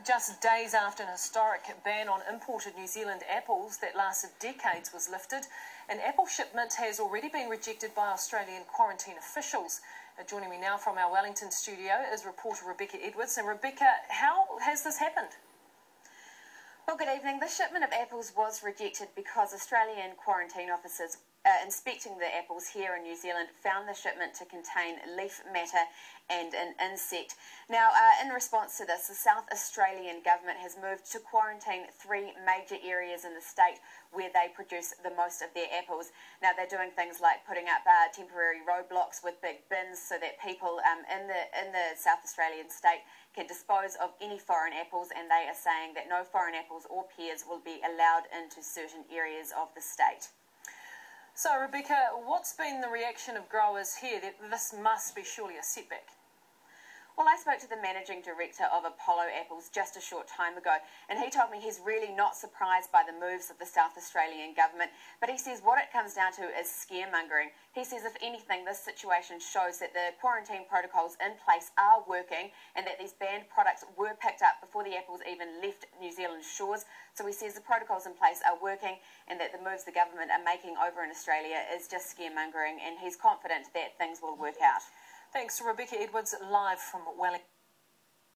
Just days after an historic ban on imported New Zealand apples that lasted decades was lifted, an apple shipment has already been rejected by Australian quarantine officials. Joining me now from our Wellington studio is reporter Rebecca Edwards. And Rebecca, how has this happened? Well, good evening. The shipment of apples was rejected because Australian quarantine officers inspecting the apples here in New Zealand found the shipment to contain leaf matter and an insect. Now, in response to this, the South Australian government has moved to quarantine 3 major areas in the state where they produce the most of their apples. Now, they're doing things like putting up temporary roadblocks with big bins so that people in the South Australian state can dispose of any foreign apples, and they are saying that no foreign apples or pears will be allowed into certain areas of the state. So, Rebecca, what's been the reaction of growers here? This must be surely a setback. Well, I spoke to the managing director of Apollo Apples just a short time ago, and he told me he's really not surprised by the moves of the South Australian government, but he says what it comes down to is scaremongering. He says, if anything, this situation shows that the quarantine protocols in place are working and that these banned products were picked up before the apples even left New Zealand's shores. So he says the protocols in place are working and that the moves the government are making over in Australia is just scaremongering, and he's confident that things will work out. Thanks to Rebecca Edwards, live from Wellington.